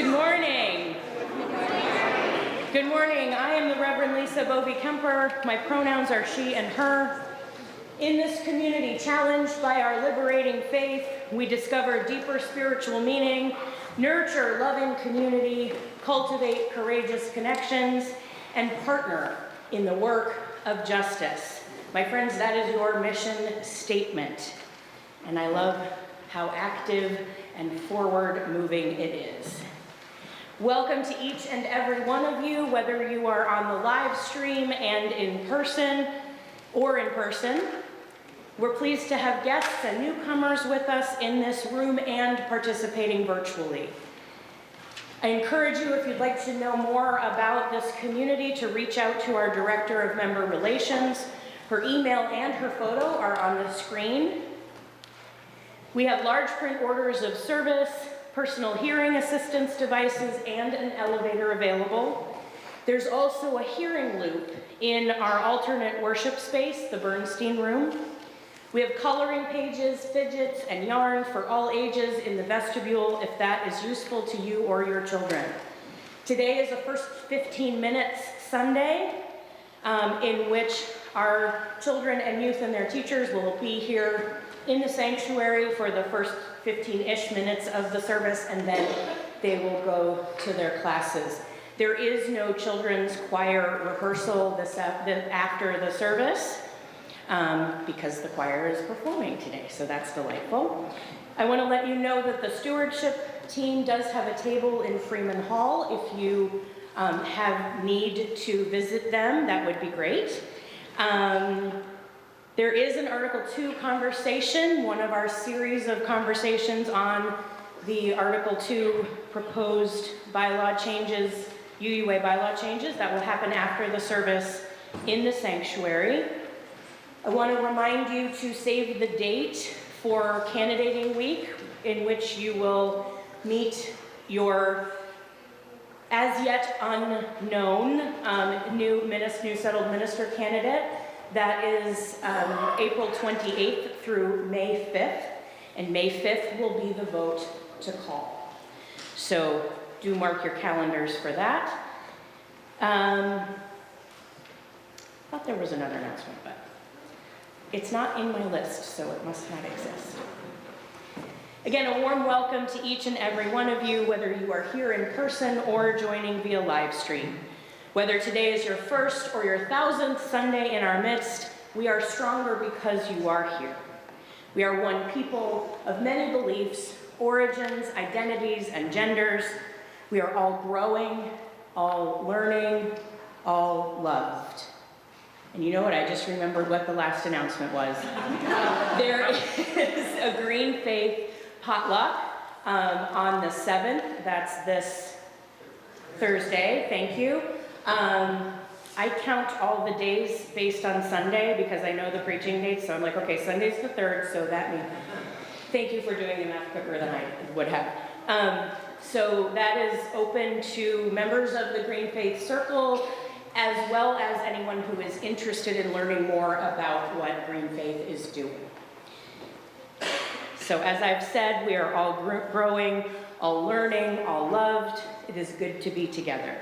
Good morning. Good morning. I am the Reverend Lisa Bovey-Kemper. My pronouns are she and her. In this community, challenged by our liberating faith, we discover deeper spiritual meaning, nurture loving community, cultivate courageous connections, and partner in the work of justice. My friends, that is your mission statement. And I love how active and forward-moving it is. Welcome to each and every one of you, whether you are on the live stream and in person. We're pleased to have guests and newcomers with us in this room and participating virtually. I encourage you, if you'd like to know more about this community, to reach out to our Director of Member Relations. Her email and her photo are on the screen. We have large print orders of service, personal hearing assistance devices, and an elevator available. There's also a hearing loop in our alternate worship space, the Bernstein Room. We have coloring pages, fidgets, and yarn for all ages in the vestibule if that is useful to you or your children. Today is the first 15 minutes Sunday in which our children and youth and their teachers will be here in the sanctuary for the first 15-ish minutes of the service, and then they will go to their classes. There is no children's choir rehearsal after the service because the choir is performing today, so that's delightful. I want to let you know that the stewardship team does have a table in Freeman Hall. If you have need to visit them, that would be great. There is an Article 2 conversation, one of our series of conversations on the Article 2 proposed bylaw changes, UUA bylaw changes, that will happen after the service in the sanctuary. I want to remind you to save the date for candidating week, in which you will meet your as yet unknown new settled minister candidate. That is April 28th through May 5th, and May 5th will be the vote to call. So do mark your calendars for that. I thought there was another announcement, but it's not in my list, so it must not exist. Again, a warm welcome to each and every one of you, whether you are here in person or joining via live stream. Whether today is your first or your 1000th Sunday in our midst, we are stronger because you are here. We are one people of many beliefs, origins, identities, and genders. We are all growing, all learning, all loved. And you know what? I just remembered what the last announcement was. There is a Green Faith potluck on the 7th. That's this Thursday. Thank you. I count all the days based on Sunday because I know the preaching dates, so I'm like, okay, Sunday's the 3rd, so that means, thank you for doing the math quicker than I would have. So that is open to members of the Green Faith Circle, as well as anyone who is interested in learning more about what Green Faith is doing. So as I've said, we are all growing, all learning, all loved. It is good to be together.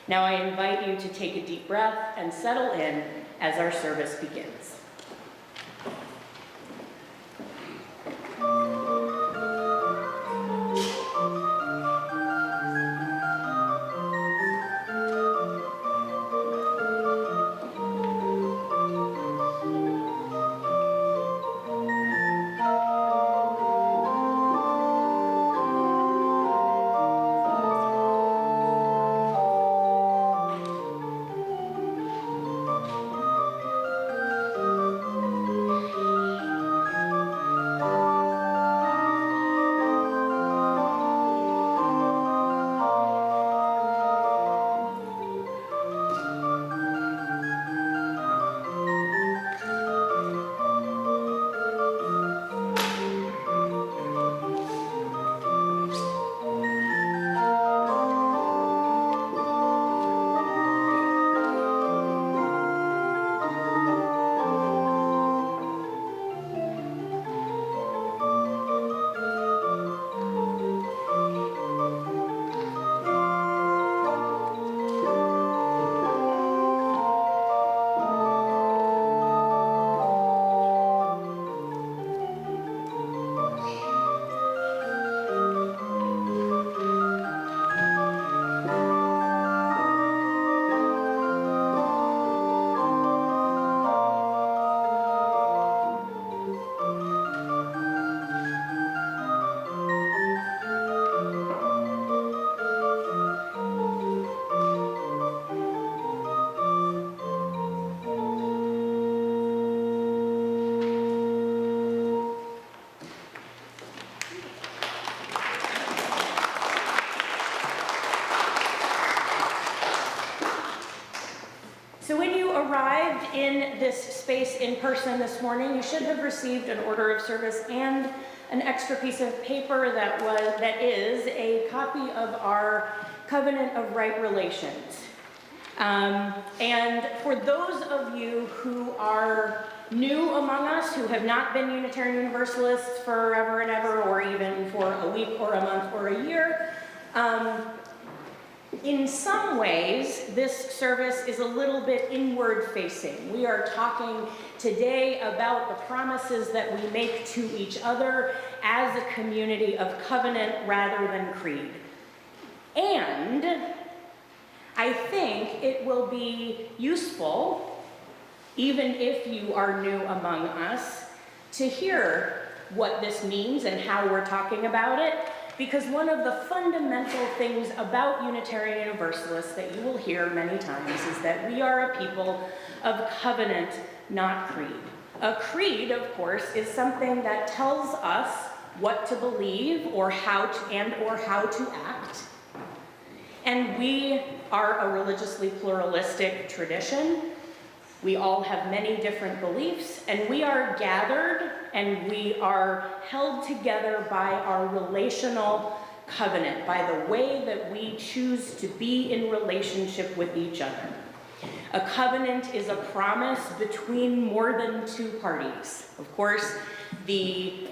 Now I invite you to take a deep breath and settle in as our service begins. arrived in this space in person this morning, you should have received an order of service and an extra piece of paper that is a copy of our Covenant of Right Relations. And for those of you who are new among us, who have not been Unitarian Universalists forever and ever, or even for a week or a month or a year, in some ways, this service is a little bit inward-facing. We are talking today about the promises that we make to each other as a community of covenant rather than creed. And I think it will be useful, even if you are new among us, to hear what this means and how we're talking about it, because one of the fundamental things about Unitarian Universalists that you will hear many times is that we are a people of covenant, not creed. A creed, of course, is something that tells us what to believe or how to act. And we are a religiously pluralistic tradition. We all have many different beliefs, and we are gathered and we are held together by our relational covenant, by the way that we choose to be in relationship with each other. A covenant is a promise between more than two parties. Of course, the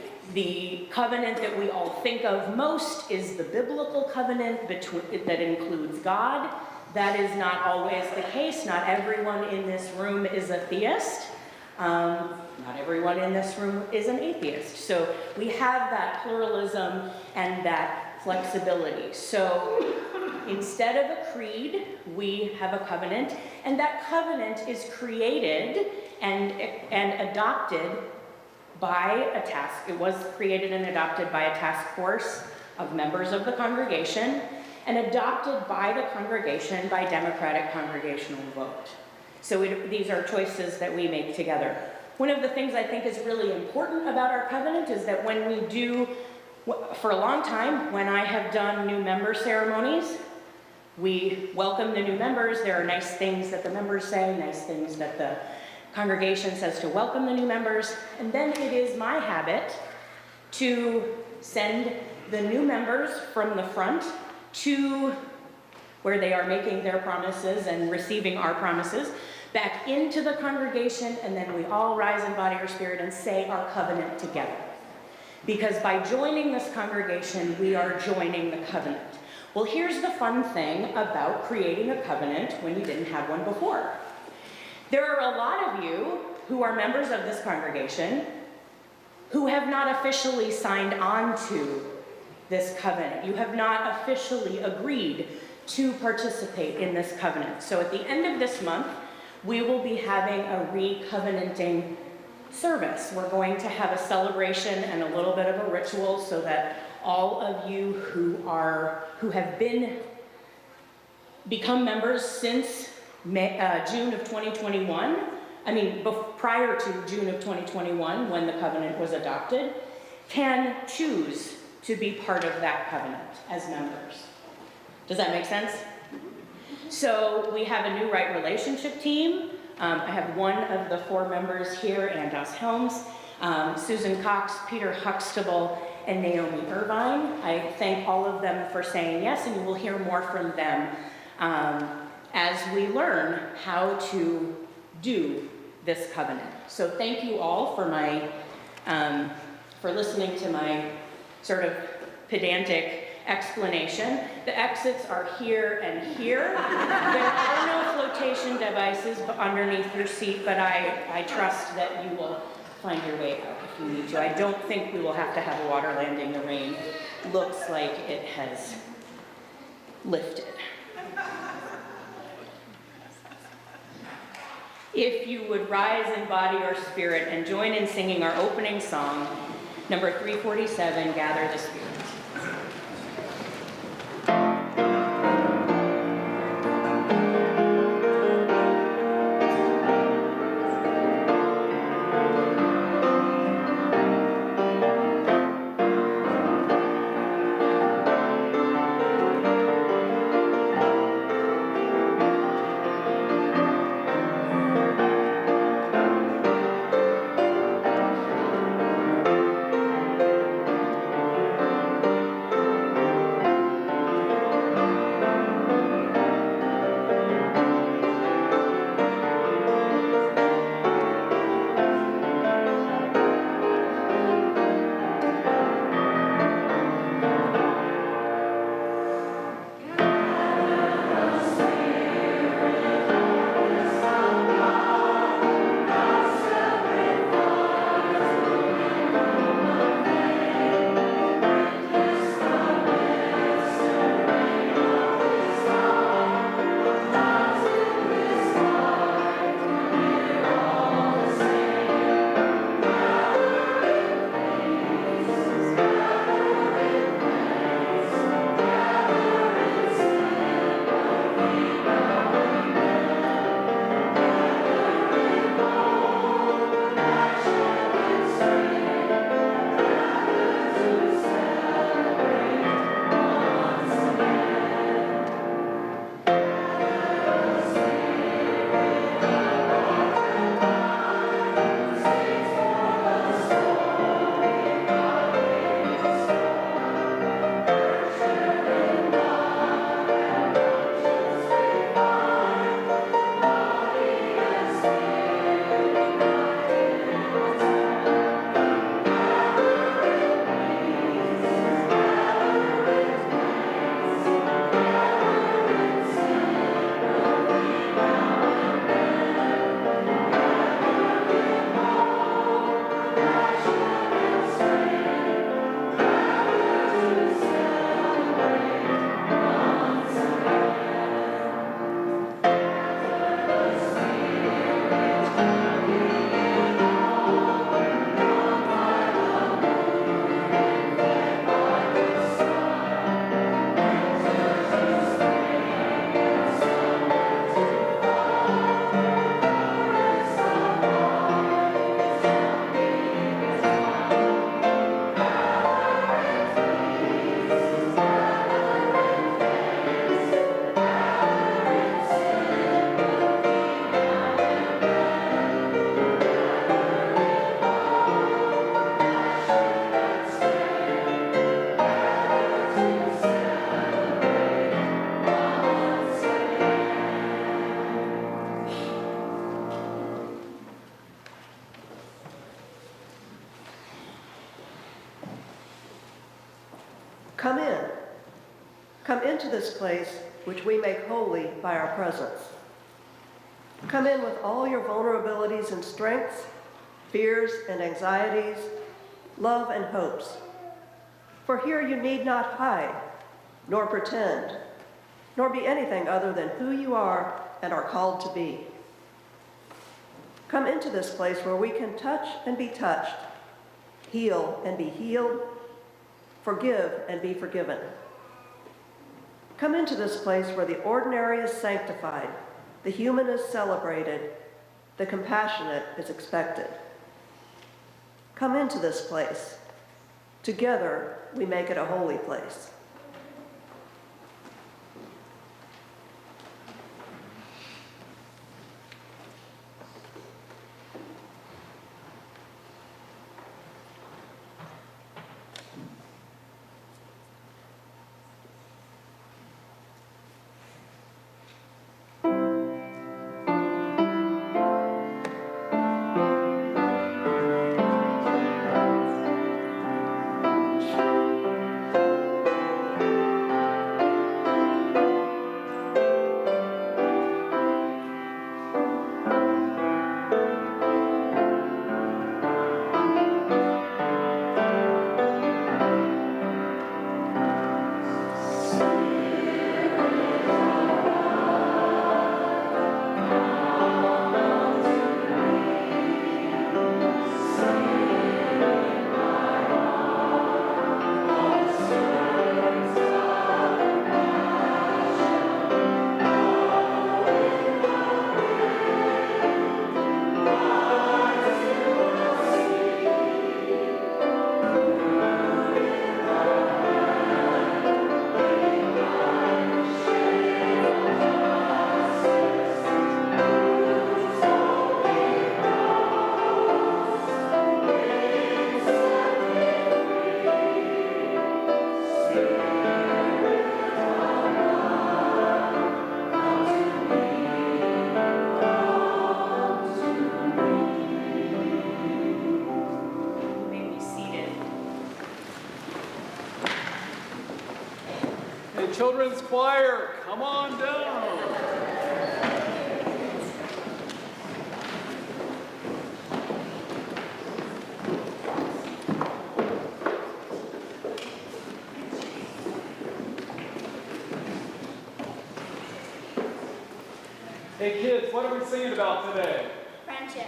covenant that we all think of most is the biblical covenant that includes God. That is not always the case. Not everyone in this room is a theist. Not everyone in this room is an atheist. So we have that pluralism and that flexibility. So instead of a creed, we have a covenant, and that covenant is created and adopted by a task. It was created and adopted by a task force of members of the congregation and adopted by the congregation by democratic congregational vote. So these are choices that we make together. One of the things I think is really important about our covenant is that when we do, for a long time, when I have done new member ceremonies, we welcome the new members. There are nice things that the members say, nice things that the congregation says to welcome the new members. And then it is my habit to send the new members from the front to where they are making their promises and receiving our promises, back into the congregation, and then we all rise in body or spirit and say our covenant together. Because by joining this congregation, we are joining the covenant. Well, here's the fun thing about creating a covenant when you didn't have one before. There are a lot of you who are members of this congregation who have not officially signed on to this covenant. You have not officially agreed to participate in this covenant. So at the end of this month, we will be having a re-covenanting service. We're going to have a celebration and a little bit of a ritual so that all of you who have become members since June of 2021, prior to June of 2021 when the covenant was adopted, can choose to be part of that covenant as members. Does that make sense? So we have a new right relationship team. I have one of the four members here, Andos Helms, Susan Cox, Peter Huxtable, and Naomi Irvine. I thank all of them for saying yes, and you will hear more from them as we learn how to do this covenant. So thank you all for listening to my sort of pedantic explanation. The exits are here and here. There are no flotation devices underneath your seat, but I trust that you will find your way out if you need to. I don't think we will have to have a water landing. The rain looks like it has lifted. If you would rise in body or spirit and join in singing our opening song, number 347, Gather the Spirit. Come in. Come into this place which we make holy by our presence. Come in with all your vulnerabilities and strengths, fears and anxieties, love and hopes. For here you need not hide, nor pretend, nor be anything other than who you are and are called to be. Come into this place where we can touch and be touched, heal and be healed, forgive and be forgiven. Come into this place where the ordinary is sanctified, the human is celebrated, the compassionate is expected. Come into this place. Together, we make it a holy place. Children's choir, come on down. Hey kids, what are we singing about today? Friendship.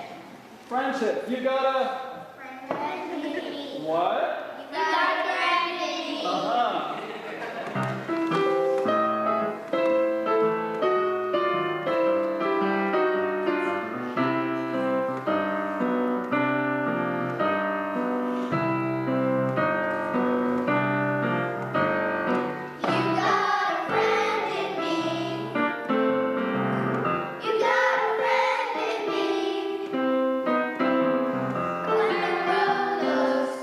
Friendship. You got a Friend me. what? You got a friend in me. Uh-huh. When the road looks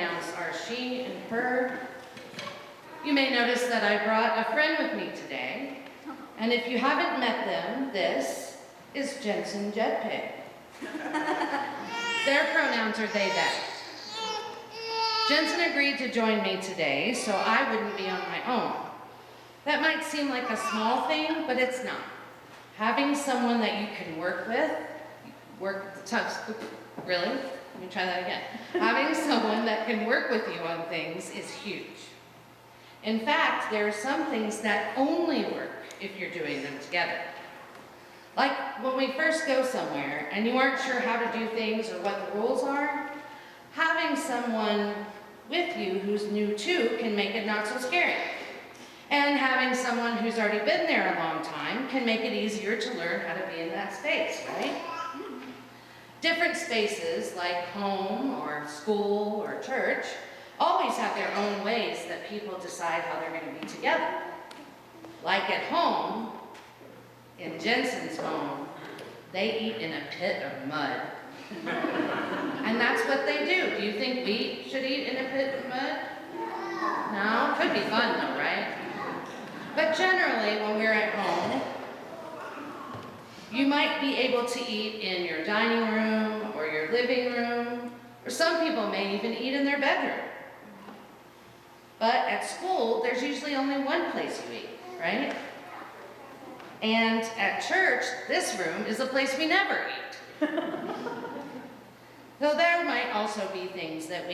pronouns are she and her. You may notice that I brought a friend with me today. And if you haven't met them, this is Jensen Jetpig. Their pronouns are they, them. Jensen agreed to join me today so I wouldn't be on my own. That might seem like a small thing, but it's not. Having someone that you can work with, really? Let me try that again. Having someone that can work with you on things is huge. In fact, there are some things that only work if you're doing them together. Like when we first go somewhere and you aren't sure how to do things or what the rules are, having someone with you who's new too can make it not so scary. And having someone who's already been there a long time can make it easier to learn how to be in that space, right? Different spaces like home or school or church always have their own ways that people decide how they're going to be together. Like at home, in Jensen's home, they eat in a pit of mud. And that's what they do. Do you think we should eat in a pit of mud? No? Could be fun though, right? But generally, when we're at home, you might be able to eat in your dining room or your living room, or some people may even eat in their bedroom. But at school, there's usually only one place you eat, right? And at church, this room is a place we never eat. Though there might also be things that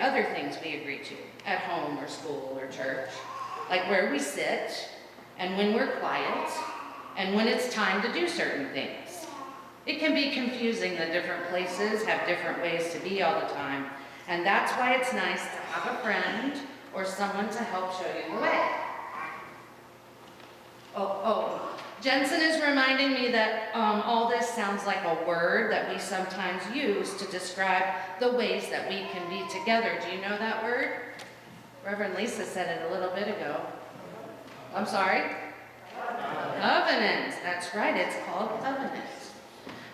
other things we agree to at home or school or church, like where we sit and when we're quiet and when it's time to do certain things. It can be confusing that different places have different ways to be all the time, and that's why it's nice to have a friend or someone to help show you the way. Jensen is reminding me that all this sounds like a word that we sometimes use to describe the ways that we can be together. Do you know that word? Reverend Lisa said it a little bit ago. I'm sorry? Covenant. That's right, it's called covenant.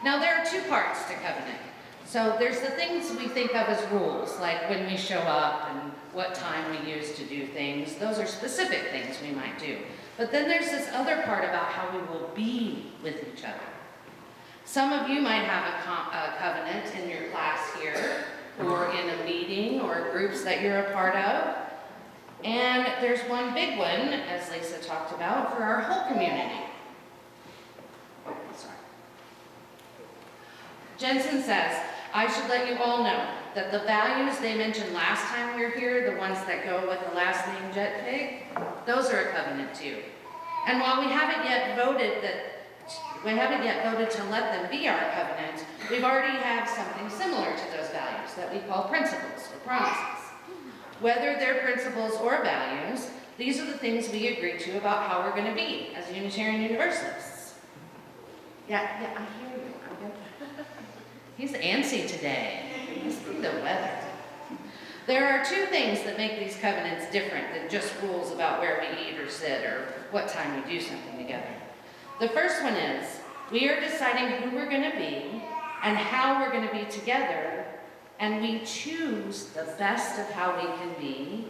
Now there are two parts to covenant. So there's the things we think of as rules, like when we show up and what time we use to do things. Those are specific things we might do. But then there's this other part about how we will be with each other. Some of you might have a covenant in your class here, or in a meeting, or groups that you're a part of. And there's one big one, as Lisa talked about, for our whole community. Sorry. Jensen says, I should let you all know that the values they mentioned last time we were here, the ones that go with the last name Jetpig, those are a covenant too. And while we haven't yet voted to let them be our covenant, we've already have something similar to those values that we call principles or promises. Whether they're principles or values, these are the things we agree to about how we're going to be as Unitarian Universalists. Yeah, I hear you. He's antsy today. It must be the weather. There are two things that make these covenants different than just rules about where we eat or sit or what time we do something together. The first one is, we are deciding who we're going to be and how we're going to be together, and we choose the best of how we can be,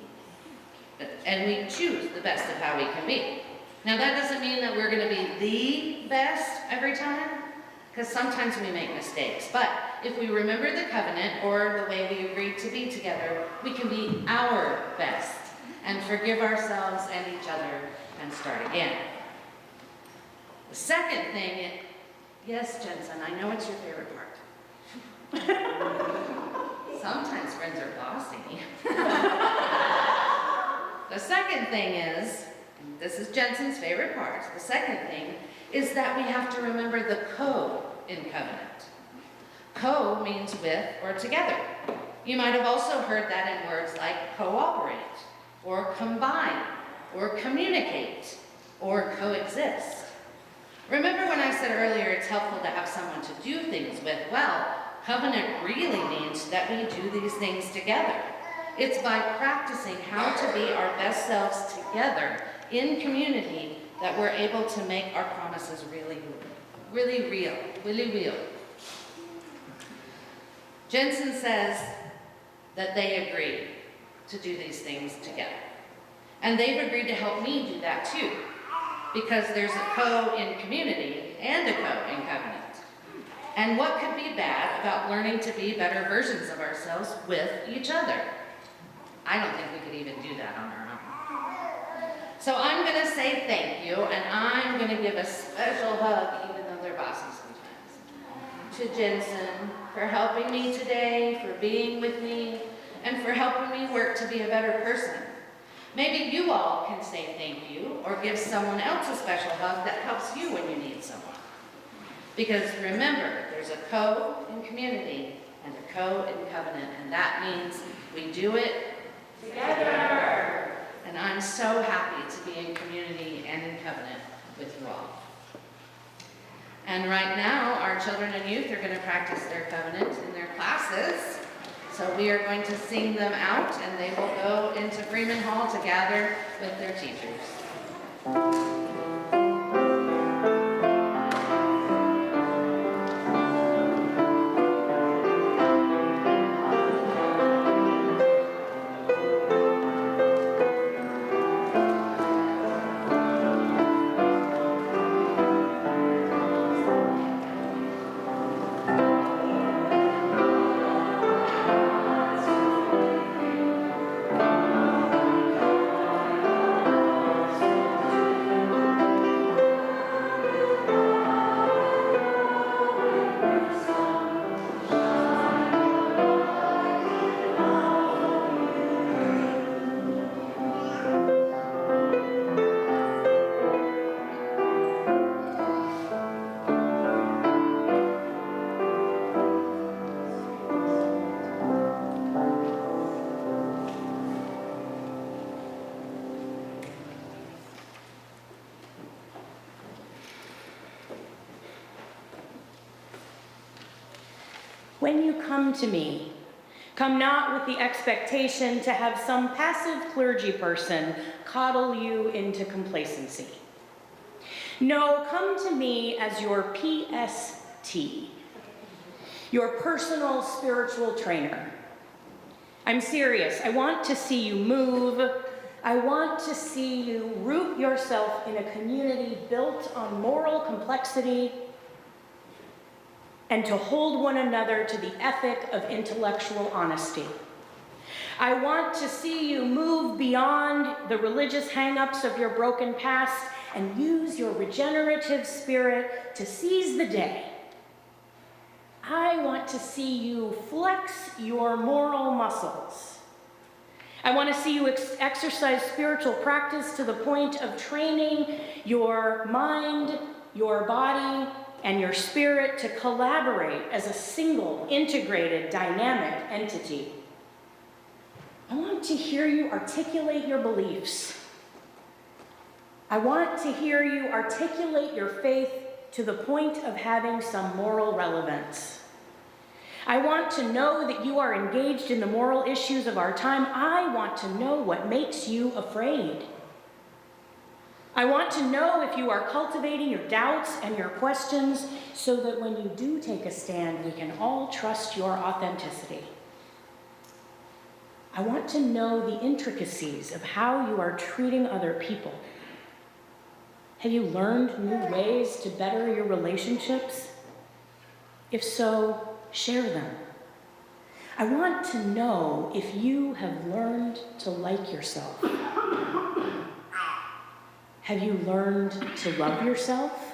Now that doesn't mean that we're going to be the best every time, because sometimes we make mistakes. But if we remember the covenant or the way we agreed to be together, we can be our best and forgive ourselves and each other and start again. The second thing, yes, Jensen, I know it's your favorite part. Sometimes friends are bossy. The second thing is, this is Jensen's favorite part, the second thing is that we have to remember the co in covenant. Co means with or together. You might have also heard that in words like cooperate, or combine, or communicate, or coexist. Remember when I said earlier it's helpful to have someone to do things with? Well, covenant really means that we do these things together. It's by practicing how to be our best selves together in community that we're able to make our promises really real. Jensen says that they agree to do these things together. And they've agreed to help me do that too, because there's a co in community and a co in covenant. And what could be bad about learning to be better versions of ourselves with each other? I don't think we could even do that on our own. So I'm going to say thank you, and I'm going to give a special hug, even though they're bossy sometimes, to Jensen for helping me today, for being with me, and for helping me work to be a better person. Maybe you all can say thank you or give someone else a special hug that helps you when you need someone. Because remember, there's a co in community and a co in covenant, and that means we do it together. And I'm so happy to be in community and in covenant with you all. And right now, our children and youth are going to practice their covenant in their classes. So we are going to sing them out, and they will go into Freeman Hall to gather with their teachers. When you come to me, come not with the expectation to have some passive clergy person coddle you into complacency. No, come to me as your PST, your personal spiritual trainer. I'm serious. I want to see you move. I want to see you root yourself in a community built on moral complexity and to hold one another to the ethic of intellectual honesty. I want to see you move beyond the religious hang-ups of your broken past and use your regenerative spirit to seize the day. I want to see you flex your moral muscles. I want to see you exercise spiritual practice to the point of training your mind, your body, and your spirit to collaborate as a single, integrated, dynamic entity. I want to hear you articulate your beliefs. I want to hear you articulate your faith to the point of having some moral relevance. I want to know that you are engaged in the moral issues of our time. I want to know what makes you afraid. I want to know if you are cultivating your doubts and your questions so that when you do take a stand, we can all trust your authenticity. I want to know the intricacies of how you are treating other people. Have you learned new ways to better your relationships? If so, share them. I want to know if you have learned to like yourself. Have you learned to love yourself?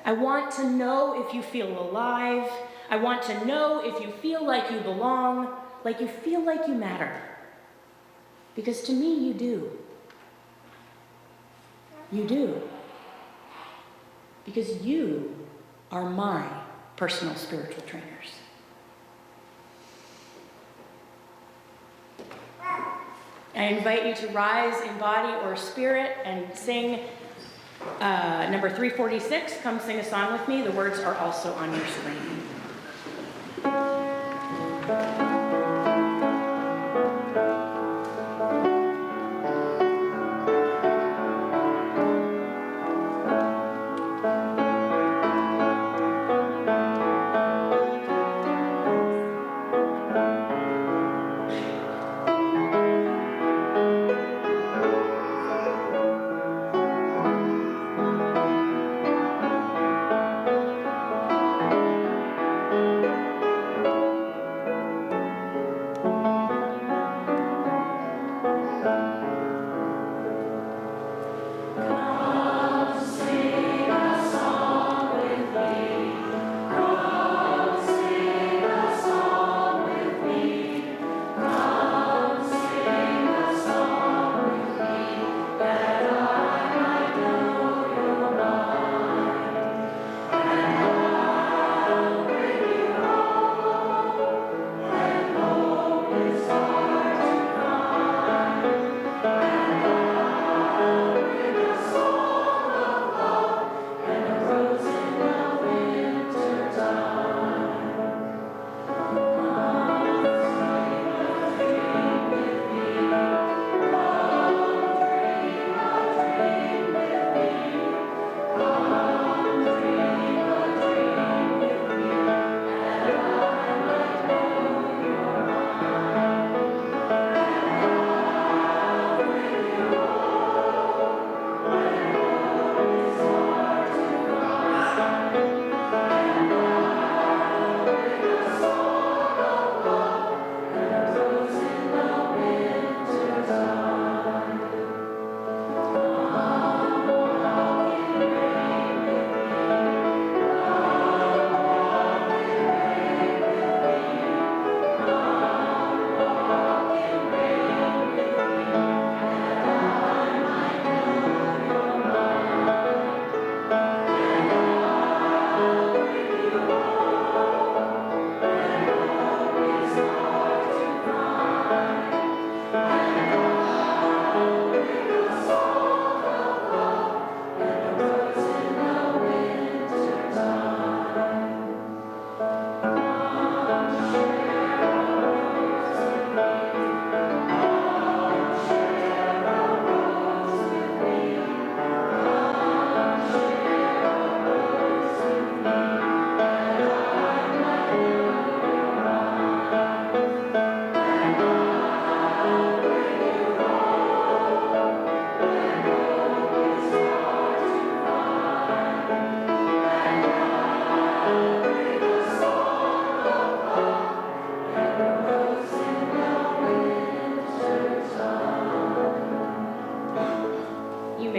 I want to know if you feel alive. I want to know if you feel like you belong, like you feel like you matter. Because to me, you do. You do. Because you are my personal spiritual trainers. I invite you to rise in body or spirit and sing number 346. Come sing a song with me. The words are also on your screen.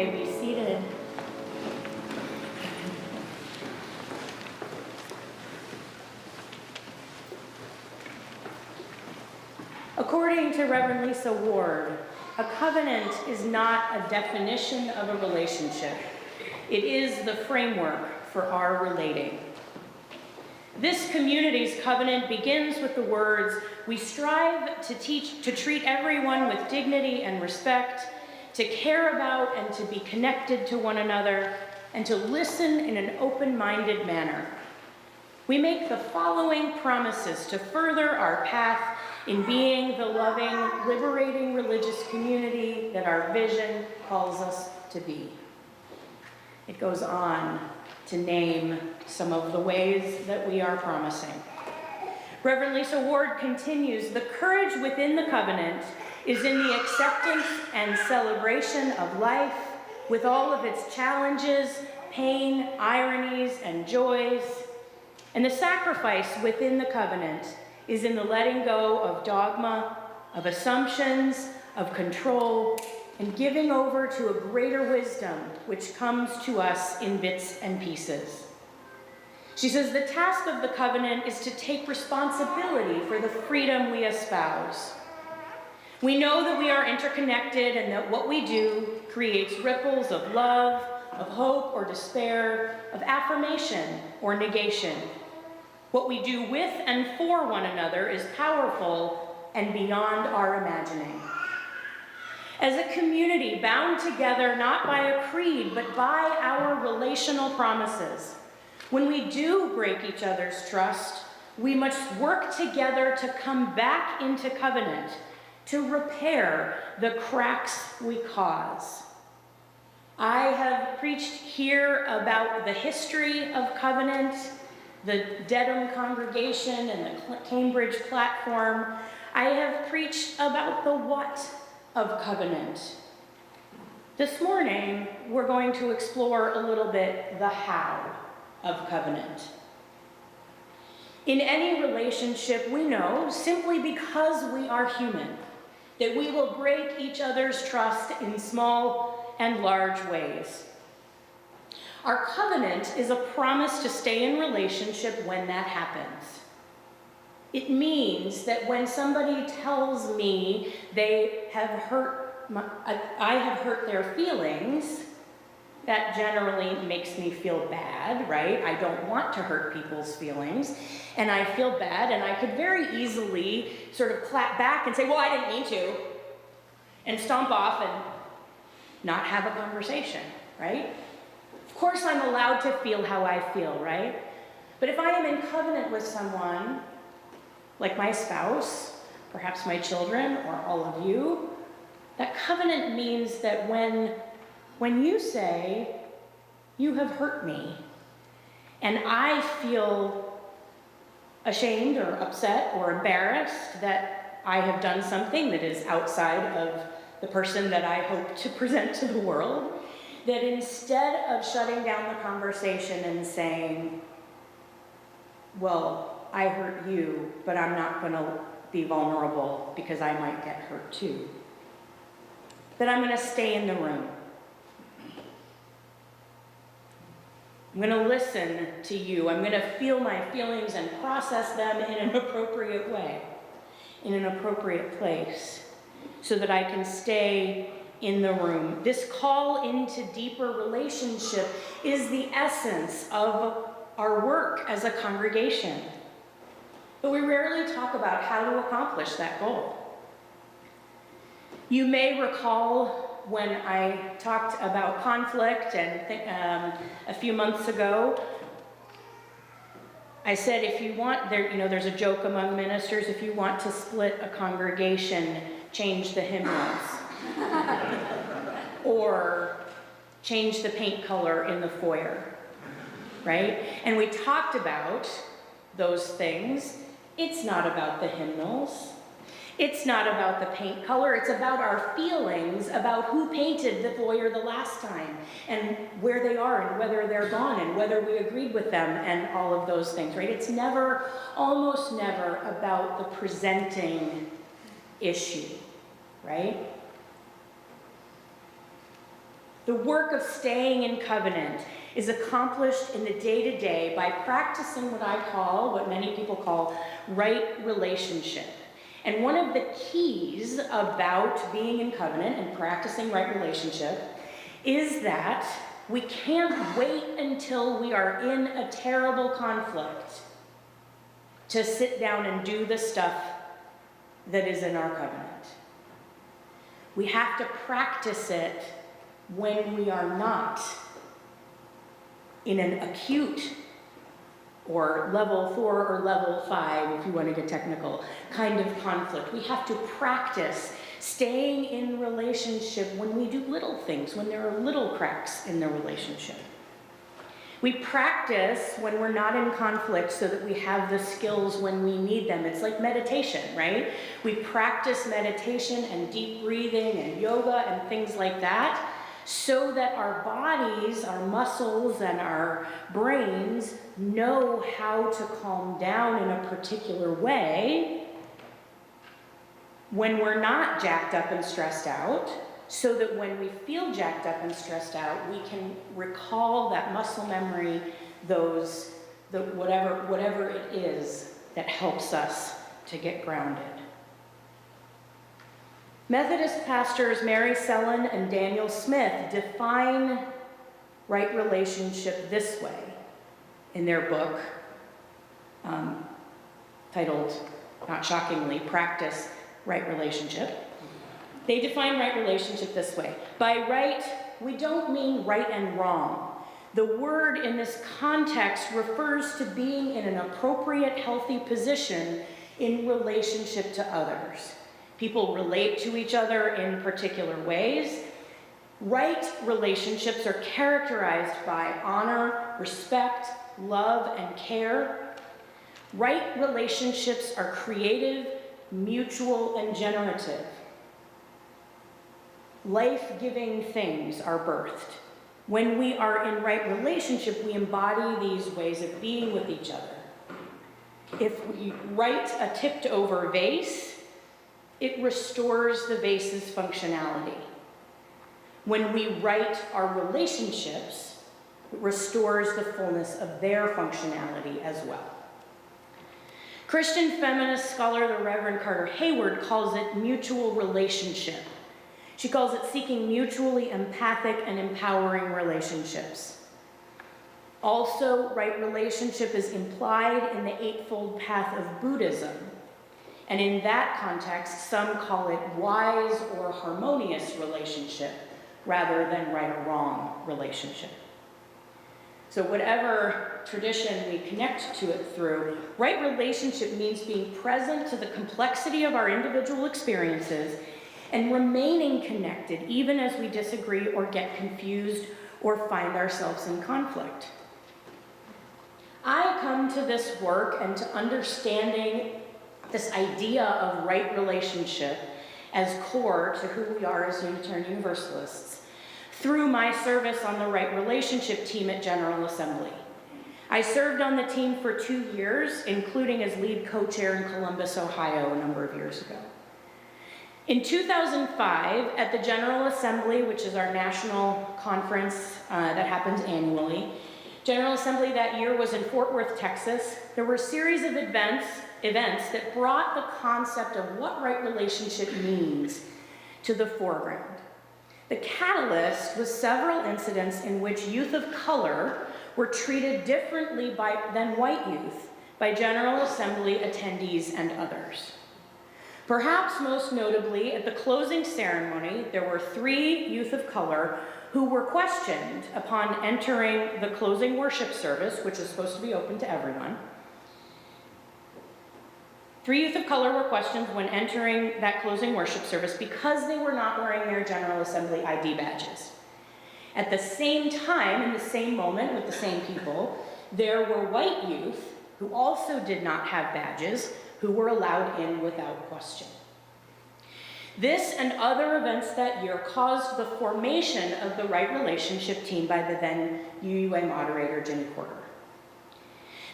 may be seated. According to Reverend Lisa Ward, a covenant is not a definition of a relationship. It is the framework for our relating. This community's covenant begins with the words, "We strive to treat everyone with dignity and respect, to care about and to be connected to one another, and to listen in an open-minded manner. We make the following promises to further our path in being the loving, liberating religious community that our vision calls us to be." It goes on to name some of the ways that we are promising. Reverend Lisa Ward continues, "The courage within the covenant is in the acceptance and celebration of life with all of its challenges, pain, ironies, and joys. And the sacrifice within the covenant is in the letting go of dogma, of assumptions, of control, and giving over to a greater wisdom which comes to us in bits and pieces." She says, "The task of the covenant is to take responsibility for the freedom we espouse. We know that we are interconnected and that what we do creates ripples of love, of hope or despair, of affirmation or negation. What we do with and for one another is powerful and beyond our imagining. As a community bound together not by a creed, but by our relational promises, when we do break each other's trust, we must work together to come back into covenant, to repair the cracks we cause. I have preached here about the history of covenant, the Dedham congregation and the Cambridge platform. I have preached about the what of covenant. This morning, we're going to explore a little bit the how of covenant. In any relationship, we know, simply because we are human, that we will break each other's trust in small and large ways. Our covenant is a promise to stay in relationship when that happens. It means that when somebody tells me I have hurt their feelings, that generally makes me feel bad, right? I don't want to hurt people's feelings, and I feel bad, and I could very easily sort of clap back and say, well, I didn't mean to, and stomp off and not have a conversation, right? Of course I'm allowed to feel how I feel, right? But if I am in covenant with someone, like my spouse, perhaps my children, or all of you, that covenant means that when you say, you have hurt me, and I feel ashamed or upset or embarrassed that I have done something that is outside of the person that I hope to present to the world, that instead of shutting down the conversation and saying, well, I hurt you, but I'm not going to be vulnerable because I might get hurt too, that I'm going to stay in the room. I'm going to listen to you. I'm going to feel my feelings and process them in an appropriate way, in an appropriate place, so that I can stay in the room. This call into deeper relationship is the essence of our work as a congregation. But we rarely talk about how to accomplish that goal. You may recall when I talked about conflict and a few months ago, I said if you want, there's a joke among ministers, if you want to split a congregation, change the hymnals. Or change the paint color in the foyer, right? And we talked about those things. It's not about the hymnals. It's not about the paint color. It's about our feelings about who painted the foyer the last time and where they are and whether they're gone and whether we agreed with them and all of those things, right? It's never, almost never about the presenting issue, right? The work of staying in covenant is accomplished in the day-to-day by practicing what many people call right relationship. And one of the keys about being in covenant and practicing right relationship is that we can't wait until we are in a terrible conflict to sit down and do the stuff that is in our covenant. We have to practice it when we are not in an acute or level 4 or level 5, if you want to get technical, kind of conflict. We have to practice staying in relationship when we do little things, when there are little cracks in the relationship. We practice when we're not in conflict so that we have the skills when we need them. It's like meditation, right? We practice meditation and deep breathing and yoga and things like that so that our bodies, our muscles, and our brains know how to calm down in a particular way when we're not jacked up and stressed out, so that when we feel jacked up and stressed out, we can recall that muscle memory, whatever it is that helps us to get grounded. Methodist pastors Mary Sellen and Daniel Smith define right relationship this way in their book titled, not shockingly, Practice Right Relationship. They define right relationship this way. By right, we don't mean right and wrong. The word in this context refers to being in an appropriate, healthy position in relationship to others. People relate to each other in particular ways. Right relationships are characterized by honor, respect, love, and care. Right relationships are creative, mutual, and generative. Life-giving things are birthed. When we are in right relationship, we embody these ways of being with each other. If we right a tipped-over vase, it restores the vase's functionality. When we right our relationships, it restores the fullness of their functionality as well. Christian feminist scholar, the Reverend Carter Hayward, calls it mutual relationship. She calls it seeking mutually empathic and empowering relationships. Also, right relationship is implied in the Eightfold Path of Buddhism. And in that context, some call it wise or harmonious relationship rather than right or wrong relationship. So whatever tradition we connect to it through, right relationship means being present to the complexity of our individual experiences and remaining connected even as we disagree or get confused or find ourselves in conflict. I come to this work and to understanding this idea of right relationship as core to who we are as Unitarian Universalists through my service on the right relationship team at General Assembly. I served on the team for 2 years, including as lead co-chair in Columbus, Ohio, a number of years ago. In 2005, at the General Assembly, which is our national conference that happens annually, General Assembly that year was in Fort Worth, Texas. There were a series of events that brought the concept of what right relationship means to the foreground. The catalyst was several incidents in which youth of color were treated differently than white youth by General Assembly attendees and others. Perhaps most notably, at the closing ceremony, there were 3 youth of color who were questioned upon entering the closing worship service, which was supposed to be open to everyone. 3 youth of color were questioned when entering that closing worship service because they were not wearing their General Assembly ID badges. At the same time, in the same moment, with the same people, there were white youth who also did not have badges, who were allowed in without question. This and other events that year caused the formation of the right relationship team by the then UUA moderator, Jenny Porter.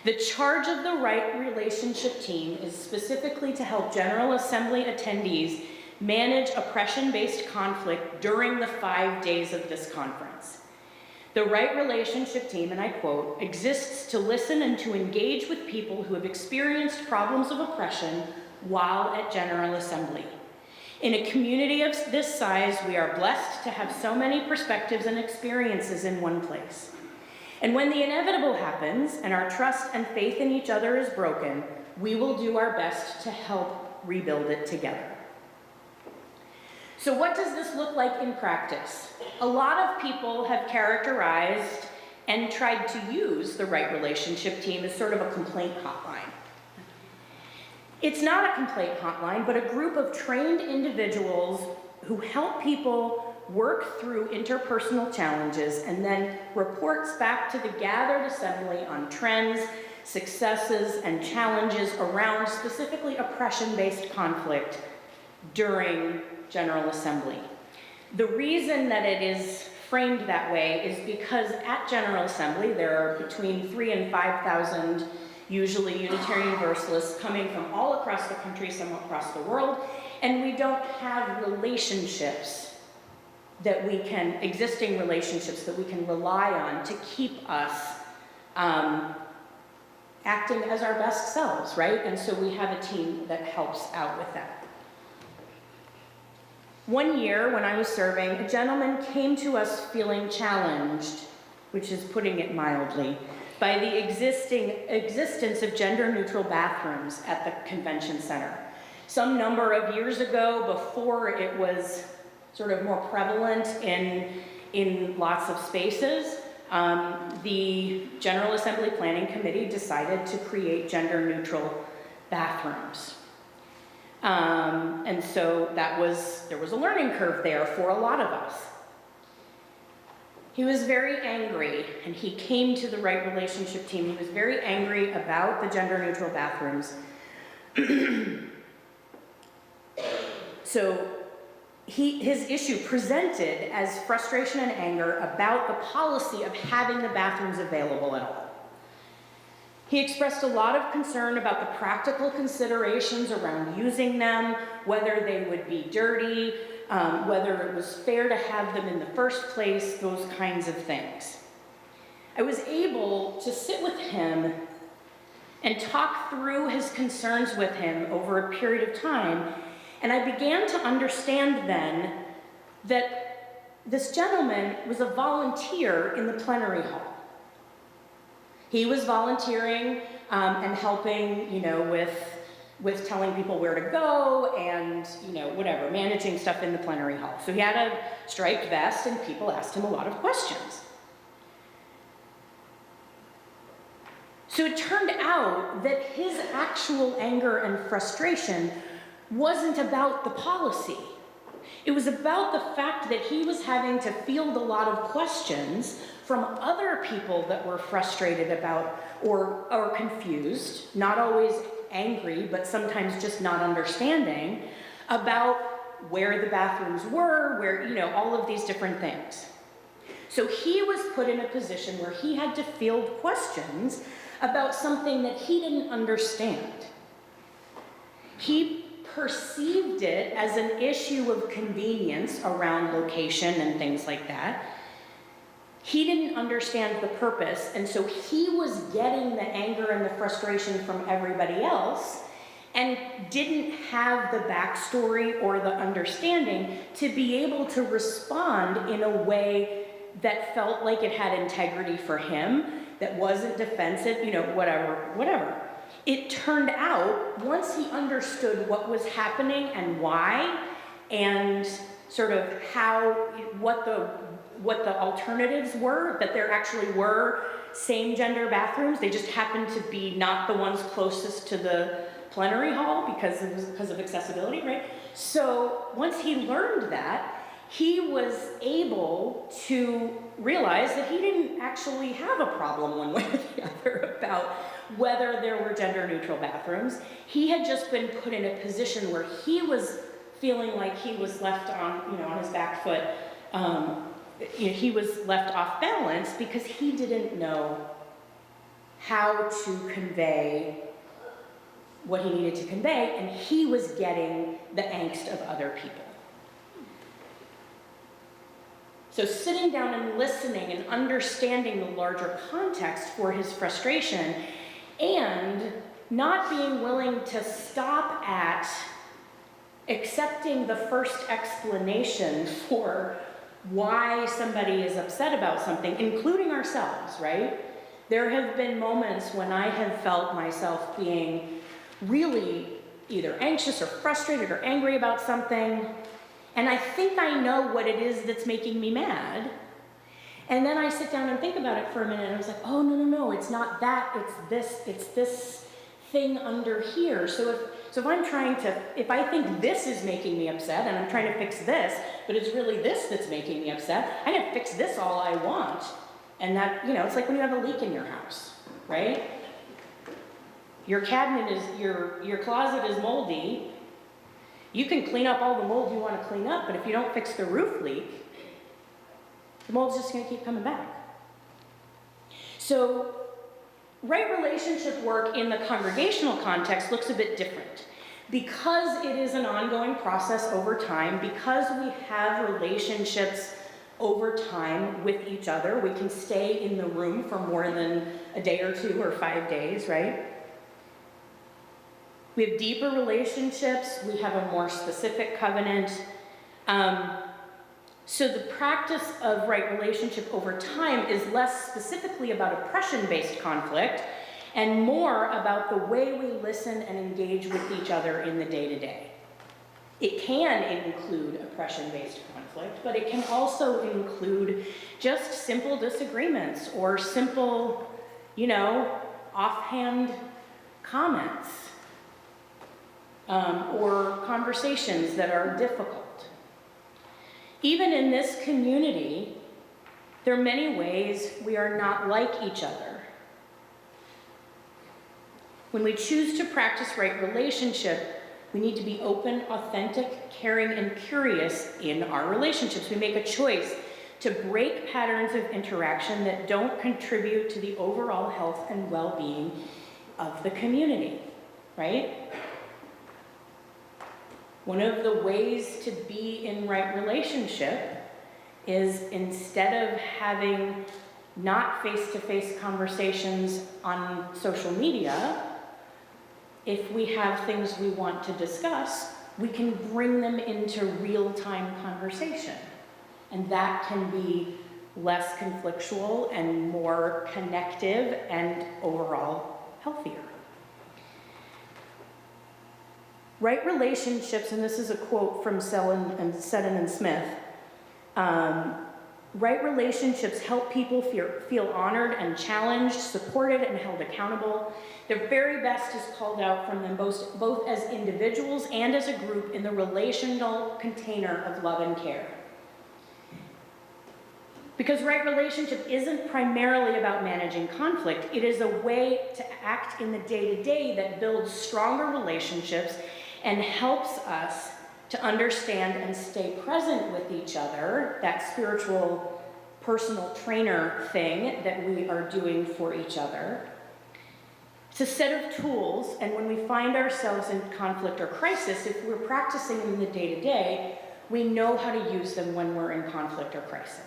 The charge of the right relationship team is specifically to help General Assembly attendees manage oppression-based conflict during the 5 days of this conference. The Right Relationship Team, and I quote, exists to listen and to engage with people who have experienced problems of oppression while at General Assembly. In a community of this size, we are blessed to have so many perspectives and experiences in one place. And when the inevitable happens and our trust and faith in each other is broken, we will do our best to help rebuild it together. So what does this look like in practice? A lot of people have characterized and tried to use the Right Relationship Team as sort of a complaint hotline. It's not a complaint hotline, but a group of trained individuals who help people work through interpersonal challenges and then reports back to the gathered assembly on trends, successes, and challenges around specifically oppression-based conflict during General Assembly. The reason that it is framed that way is because at General Assembly there are between 3,000 and 5,000 usually Unitarian Universalists coming from all across the country, some across the world, and we don't have relationships that we can, existing relationships that we can rely on to keep us acting as our best selves, right? And so we have a team that helps out with that. One year when I was serving, a gentleman came to us feeling challenged, which is putting it mildly, by the existence of gender-neutral bathrooms at the convention center. Some number of years ago, before it was sort of more prevalent in lots of spaces, the General Assembly Planning Committee decided to create gender-neutral bathrooms. And so there was a learning curve there for a lot of us. He was very angry, and he came to the Right Relationship Team. He was very angry about the gender-neutral bathrooms. So his issue presented as frustration and anger about the policy of having the bathrooms available at all. He expressed a lot of concern about the practical considerations around using them, whether they would be dirty, whether it was fair to have them in the first place, those kinds of things. I was able to sit with him and talk through his concerns with him over a period of time, and I began to understand then that this gentleman was a volunteer in the plenary hall. He was volunteering and helping, with telling people where to go and, whatever, managing stuff in the plenary hall. So he had a striped vest and people asked him a lot of questions. So it turned out that his actual anger and frustration wasn't about the policy. It was about the fact that he was having to field a lot of questions from other people that were frustrated about or confused, not always angry, but sometimes just not understanding about where the bathrooms were, where, all of these different things. So he was put in a position where he had to field questions about something that he didn't understand. He perceived it as an issue of convenience around location and things like that. He didn't understand the purpose, and so he was getting the anger and the frustration from everybody else and didn't have the backstory or the understanding to be able to respond in a way that felt like it had integrity for him, that wasn't defensive, whatever. It turned out, once he understood what was happening and why, and sort of what the alternatives were, that there actually were same gender bathrooms, they just happened to be not the ones closest to the plenary hall because of accessibility, right? So once he learned that, he was able to realize that he didn't actually have a problem one way or the other about whether there were gender-neutral bathrooms. He had just been put in a position where he was feeling like he was left on his back foot. He was left off balance because he didn't know how to convey what he needed to convey, and he was getting the angst of other people. So sitting down and listening and understanding the larger context for his frustration, and not being willing to stop at accepting the first explanation for why somebody is upset about something, including ourselves, right? There have been moments when I have felt myself being really either anxious or frustrated or angry about something, and I think I know what it is that's making me mad. And then I sit down and think about it for a minute, and I was like, oh, no, it's not that, it's this thing under here. So if I'm trying to, if I think this is making me upset, and I'm trying to fix this, but it's really this that's making me upset, I can fix this all I want. And that, it's like when you have a leak in your house, right? Your cabinet is, your closet is moldy. You can clean up all the mold you want to clean up, but if you don't fix the roof leak, the mold's just going to keep coming back. So, right relationship work in the congregational context looks a bit different. Because it is an ongoing process over time, because we have relationships over time with each other, we can stay in the room for more than a day or 2 or 5 days, right? We have deeper relationships, we have a more specific covenant. So the practice of right relationship over time is less specifically about oppression-based conflict and more about the way we listen and engage with each other in the day-to-day. It can include oppression-based conflict, but it can also include just simple disagreements or simple, offhand comments. Or conversations that are difficult. Even in this community, there are many ways we are not like each other. When we choose to practice right relationship, we need to be open, authentic, caring, and curious in our relationships. We make a choice to break patterns of interaction that don't contribute to the overall health and well-being of the community, right? One of the ways to be in right relationship is, instead of having not face-to-face conversations on social media, if we have things we want to discuss, we can bring them into real-time conversation. And that can be less conflictual and more connective and overall healthier. Right relationships, and this is a quote from Seddon and Smith, right relationships help people feel honored and challenged, supported, and held accountable. Their very best is called out from them both as individuals and as a group in the relational container of love and care. Because right relationship isn't primarily about managing conflict. It is a way to act in the day-to-day that builds stronger relationships and helps us to understand and stay present with each other, that spiritual personal trainer thing that we are doing for each other. It's a set of tools, and when we find ourselves in conflict or crisis, if we're practicing in the day-to-day, we know how to use them when we're in conflict or crisis.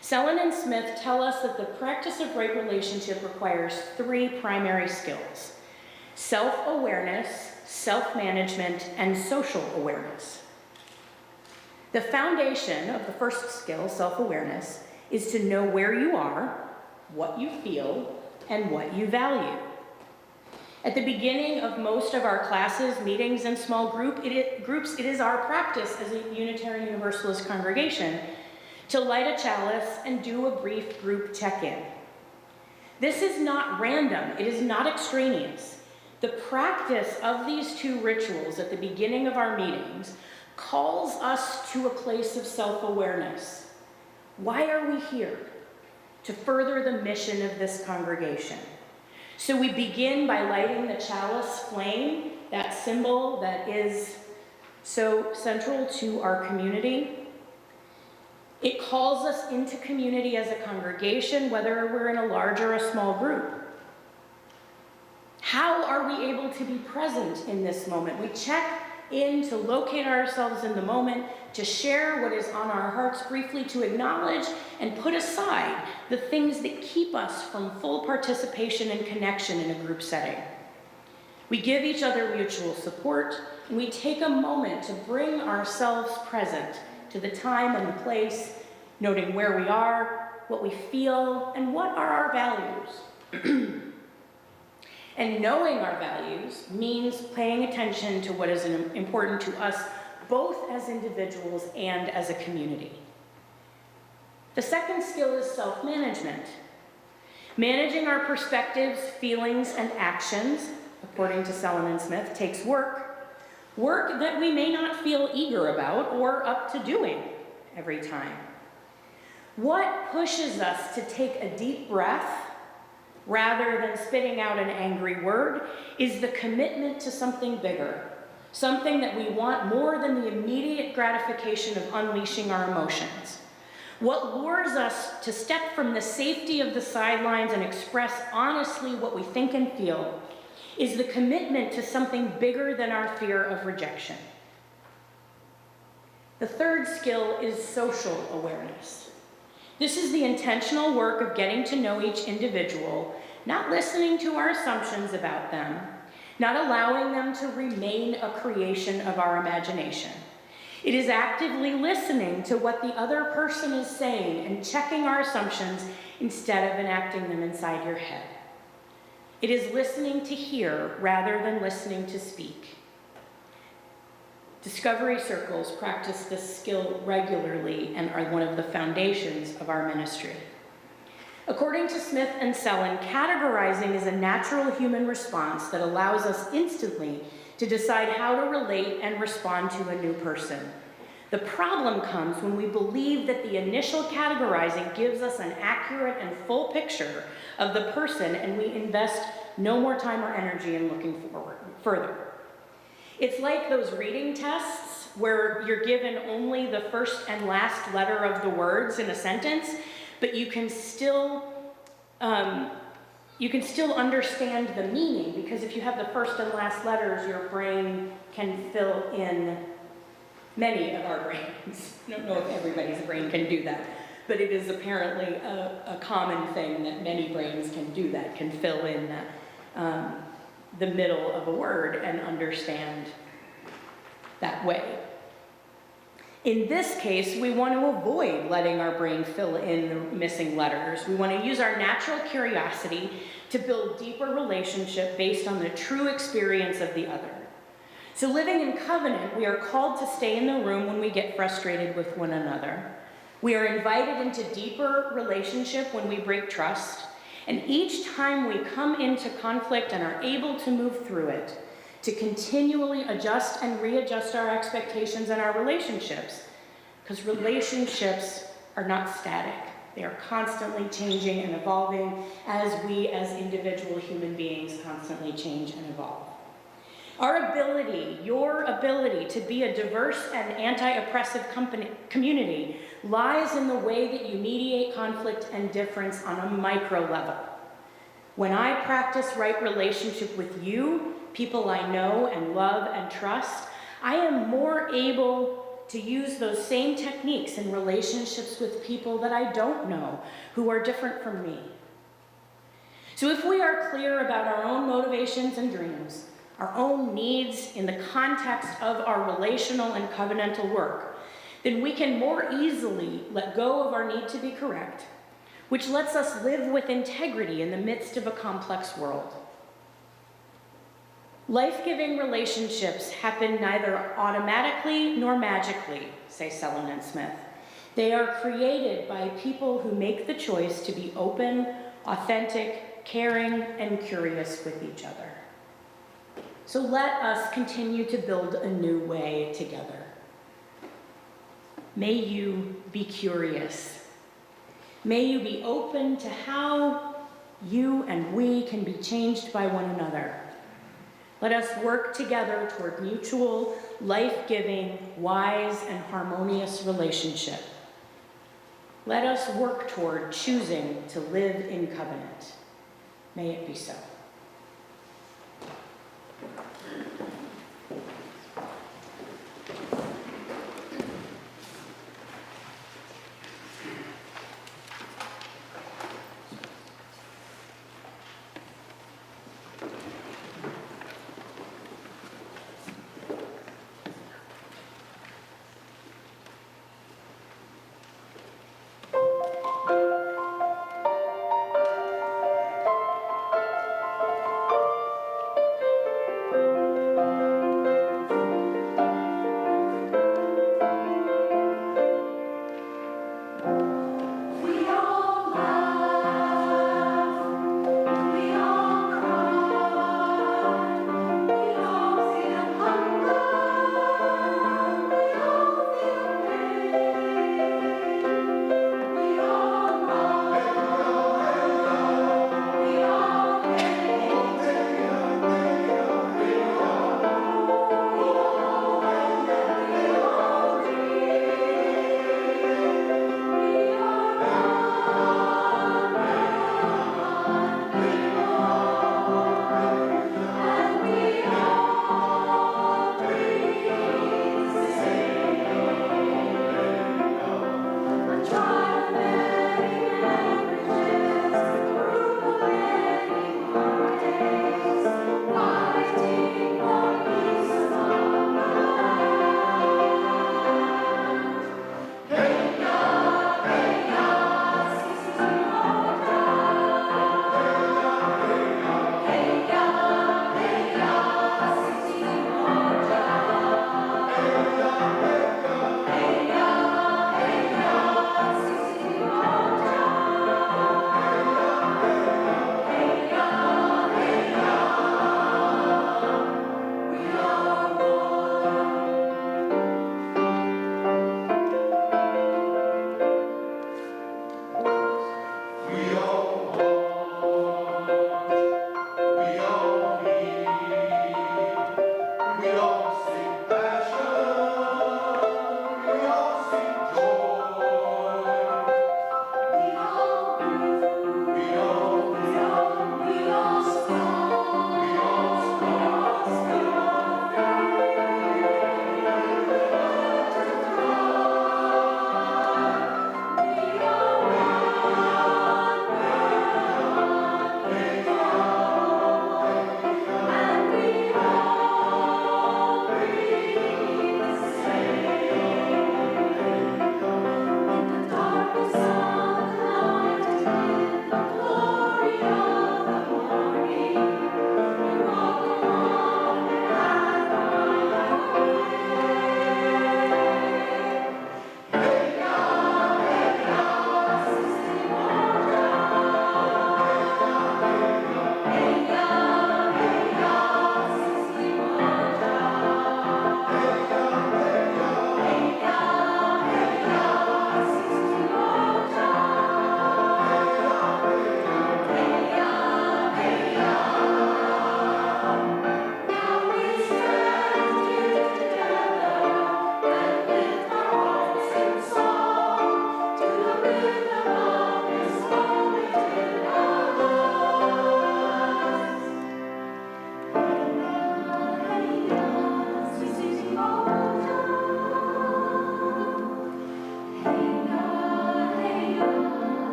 Seddon and Smith tell us that the practice of right relationship requires 3 primary skills: self-awareness, self-management, and social awareness. The foundation of the first skill, self-awareness, is to know where you are, what you feel, and what you value. At the beginning of most of our classes, meetings, and small groups, it is our practice as a Unitarian Universalist congregation to light a chalice and do a brief group check-in. This is not random, it is not extraneous. The practice of these 2 rituals at the beginning of our meetings calls us to a place of self-awareness. Why are we here? To further the mission of this congregation. So we begin by lighting the chalice flame, that symbol that is so central to our community. It calls us into community as a congregation, whether we're in a large or a small group. How are we able to be present in this moment? We check in to locate ourselves in the moment, to share what is on our hearts briefly, to acknowledge and put aside the things that keep us from full participation and connection in a group setting. We give each other mutual support, and we take a moment to bring ourselves present to the time and the place, noting where we are, what we feel, and what are our values. And knowing our values means paying attention to what is important to us, both as individuals and as a community. The second skill is self-management. Managing our perspectives, feelings, and actions, according to Selin and Smith, takes work. Work that we may not feel eager about or up to doing every time. What pushes us to take a deep breath rather than spitting out an angry word is the commitment to something bigger, something that we want more than the immediate gratification of unleashing our emotions. What lures us to step from the safety of the sidelines and express honestly what we think and feel is the commitment to something bigger than our fear of rejection. The third skill is social awareness. This is the intentional work of getting to know each individual, not listening to our assumptions about them, not allowing them to remain a creation of our imagination. It is actively listening to what the other person is saying and checking our assumptions instead of enacting them inside your head. It is listening to hear rather than listening to speak. Discovery circles practice this skill regularly and are one of the foundations of our ministry. According to Smith and Selin, categorizing is a natural human response that allows us instantly to decide how to relate and respond to a new person. The problem comes when we believe that the initial categorizing gives us an accurate and full picture of the person, and we invest no more time or energy in looking further. It's like those reading tests where you're given only the first and last letter of the words in a sentence, but you can still understand the meaning, because if you have the first and last letters, your brain can fill in. Many of our brains. I don't know if everybody's brain can do that, but it is apparently a common thing that many brains can do that, can fill in the middle of a word and understand that way. In this case, we want to avoid letting our brain fill in the missing letters. We want to use our natural curiosity to build deeper relationship based on the true experience of the other. So living in covenant, we are called to stay in the room when we get frustrated with one another. We are invited into deeper relationship when we break trust. And each time we come into conflict and are able to move through it, to continually adjust and readjust our expectations and our relationships. Because relationships are not static. They are constantly changing and evolving as we as individual human beings constantly change and evolve. Our ability, your ability to be a diverse and anti-oppressive community lies in the way that you mediate conflict and difference on a micro level. When I practice right relationship with you, people I know and love and trust, I am more able to use those same techniques in relationships with people that I don't know, who are different from me. So if we are clear about our own motivations and dreams, our own needs in the context of our relational and covenantal work, then we can more easily let go of our need to be correct, which lets us live with integrity in the midst of a complex world. Life-giving relationships happen neither automatically nor magically, say Selin and Smith. They are created by people who make the choice to be open, authentic, caring, and curious with each other. So let us continue to build a new way together. May you be curious. May you be open to how you and we can be changed by one another. Let us work together toward mutual, life-giving, wise, and harmonious relationship. Let us work toward choosing to live in covenant. May it be so.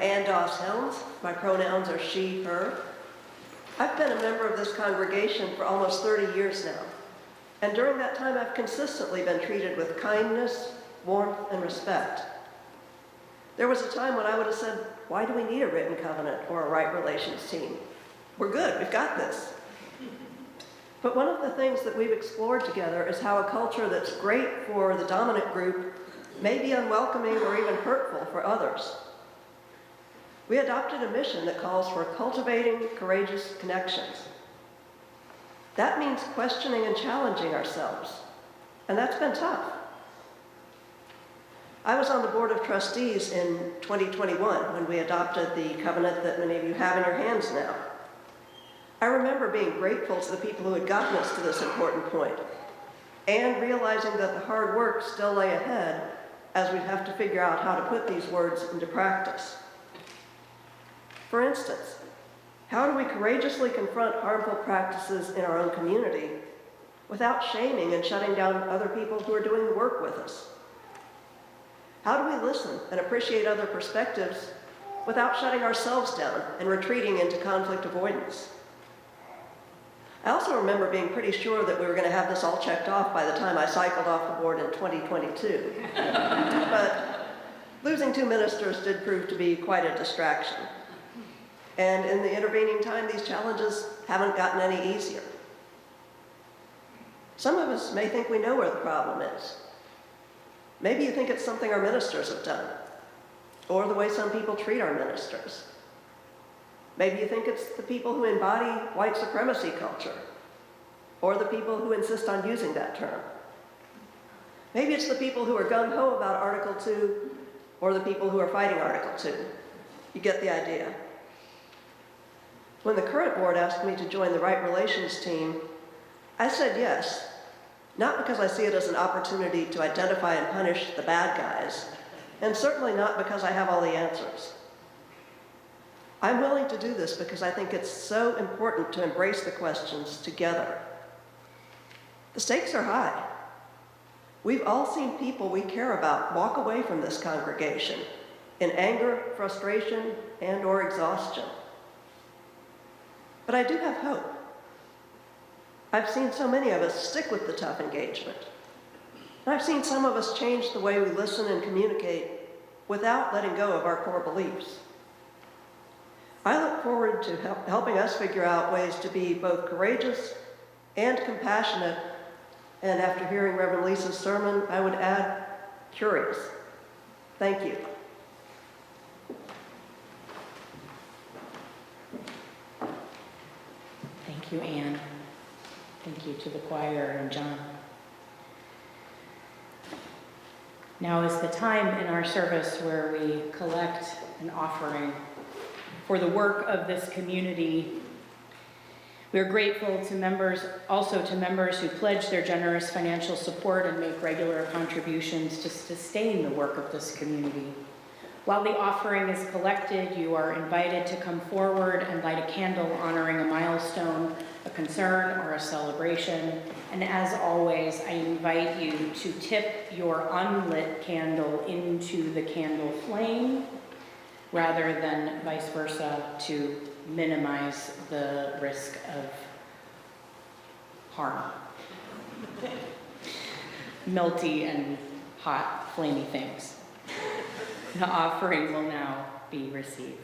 Ann Doss Helms. My pronouns are she, her. I've been a member of this congregation for almost 30 years now. And during that time, I've consistently been treated with kindness, warmth, and respect. There was a time when I would have said, why do we need a written covenant or a right relations team? We're good, we've got this. But one of the things that we've explored together is how a culture that's great for the dominant group may be unwelcoming or even hurtful for others. We adopted a mission that calls for cultivating courageous connections. That means questioning and challenging ourselves, and that's been tough. I was on the board of trustees in 2021 when we adopted the covenant that many of you have in your hands now. I remember being grateful to the people who had gotten us to this important point and realizing that the hard work still lay ahead as we'd have to figure out how to put these words into practice. For instance, how do we courageously confront harmful practices in our own community without shaming and shutting down other people who are doing the work with us? How do we listen and appreciate other perspectives without shutting ourselves down and retreating into conflict avoidance? I also remember being pretty sure that we were going to have this all checked off by the time I cycled off the board in 2022. But losing 2 ministers did prove to be quite a distraction. And in the intervening time, these challenges haven't gotten any easier. Some of us may think we know where the problem is. Maybe you think it's something our ministers have done, or the way some people treat our ministers. Maybe you think it's the people who embody white supremacy culture, or the people who insist on using that term. Maybe it's the people who are gung-ho about Article 2, or the people who are fighting Article 2. You get the idea. When the current board asked me to join the Right Relations team, I said yes, not because I see it as an opportunity to identify and punish the bad guys, and certainly not because I have all the answers. I'm willing to do this because I think it's so important to embrace the questions together. The stakes are high. We've all seen people we care about walk away from this congregation in anger, frustration, and/or exhaustion. But I do have hope. I've seen so many of us stick with the tough engagement. And I've seen some of us change the way we listen and communicate without letting go of our core beliefs. I look forward to helping us figure out ways to be both courageous and compassionate, and after hearing Reverend Lisa's sermon, I would add, curious. Thank you. Thank you, Anne. Thank you to the choir and John. Now is the time in our service where we collect an offering for the work of this community. We are grateful to members, also to members who pledge their generous financial support and make regular contributions to sustain the work of this community. While the offering is collected, you are invited to come forward and light a candle honoring a milestone, a concern, or a celebration. And as always, I invite you to tip your unlit candle into the candle flame rather than vice versa to minimize the risk of harm. Melty and hot, flamey things. The offering will now be received.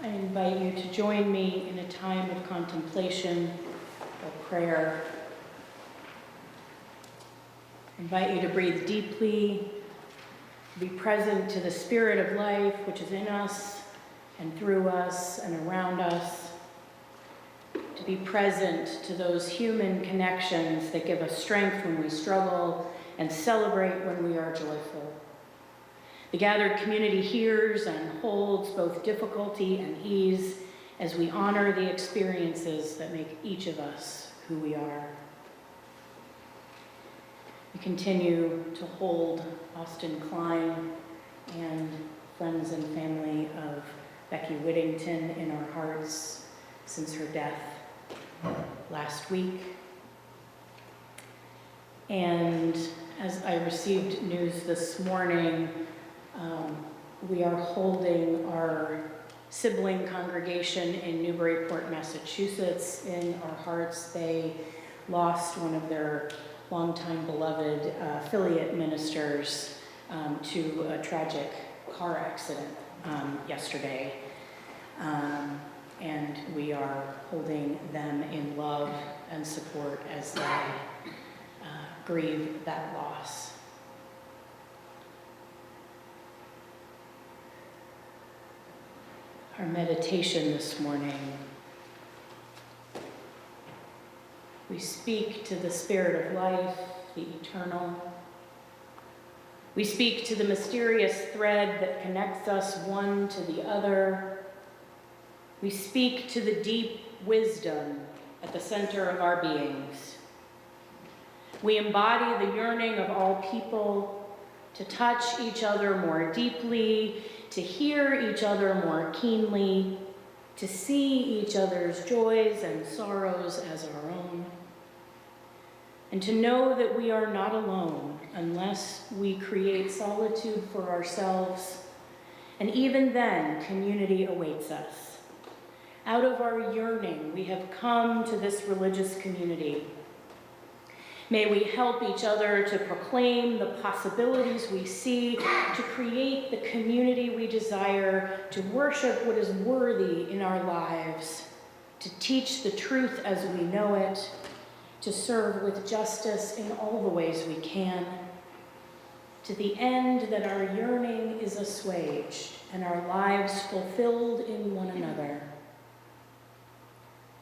I invite you to join me in a time of contemplation or prayer. I invite you to breathe deeply, be present to the Spirit of life which is in us and through us and around us, to be present to those human connections that give us strength when we struggle and celebrate when we are joyful. The gathered community hears and holds both difficulty and ease as we honor the experiences that make each of us who we are. We continue to hold Austin Klein and friends and family of Becky Whittington in our hearts since her death last week. And as I received news this morning, we are holding our sibling congregation in Newburyport, Massachusetts in our hearts. They lost one of their longtime beloved affiliate ministers to a tragic car accident yesterday. And we are holding them in love and support as they grieve that loss. Our meditation this morning, we speak to the Spirit of life, the eternal. We speak to the mysterious thread that connects us one to the other. We speak to the deep wisdom at the center of our beings. We embody the yearning of all people to touch each other more deeply, to hear each other more keenly, to see each other's joys and sorrows as our own, and to know that we are not alone unless we create solitude for ourselves, and even then, community awaits us. Out of our yearning, we have come to this religious community. May we help each other to proclaim the possibilities we see, to create the community we desire, to worship what is worthy in our lives, to teach the truth as we know it, to serve with justice in all the ways we can, to the end that our yearning is assuaged and our lives fulfilled in one another.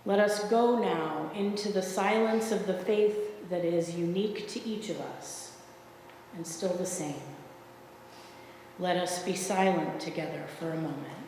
Let us go now into the silence of the faith that is unique to each of us and still the same. Let us be silent together for a moment.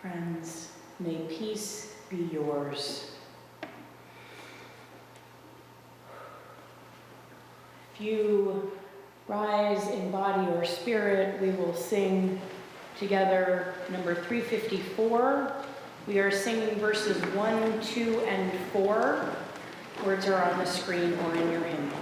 Friends, may peace be yours. If you rise in body or spirit, we will sing together number 354. We are singing verses 1, 2, and 4. Words are on the screen or in your hymnal.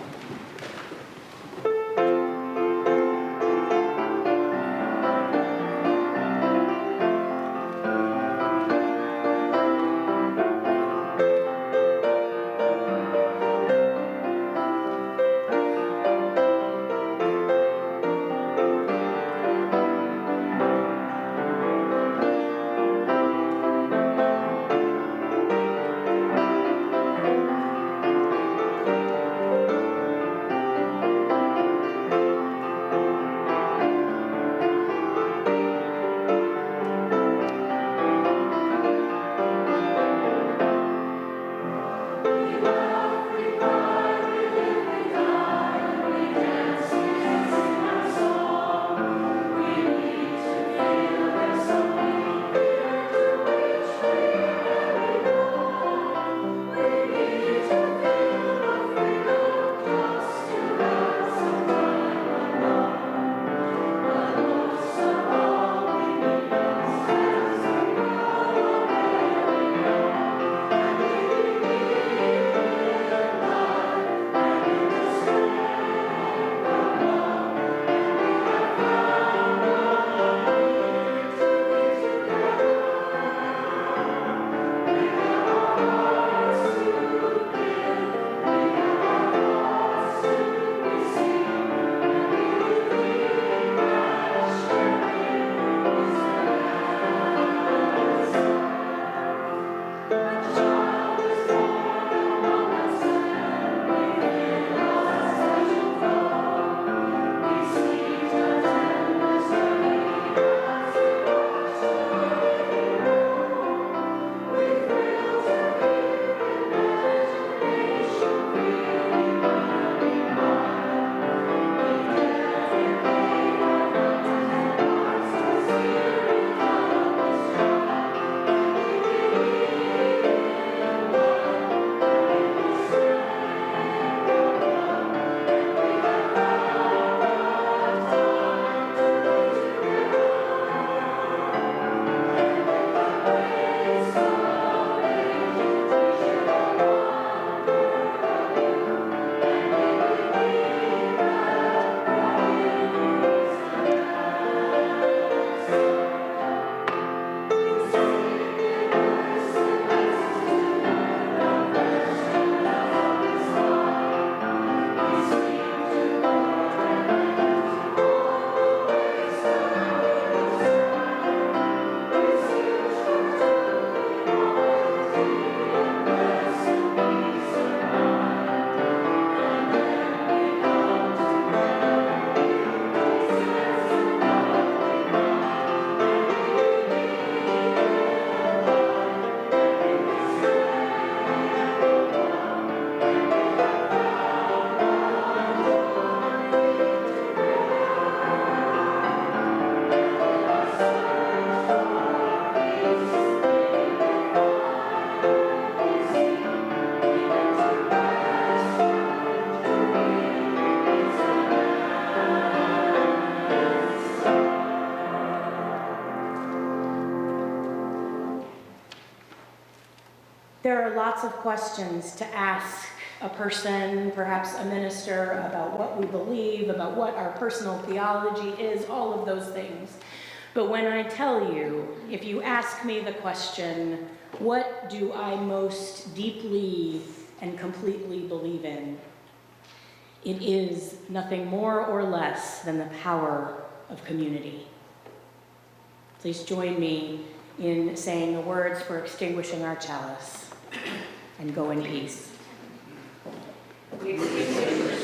There are lots of questions to ask a person, perhaps a minister, about what we believe, about what our personal theology is, all of those things. But when I tell you, if you ask me the question, what do I most deeply and completely believe in? It is nothing more or less than the power of community. Please join me in saying the words for extinguishing our chalice, and go in peace. We extinguish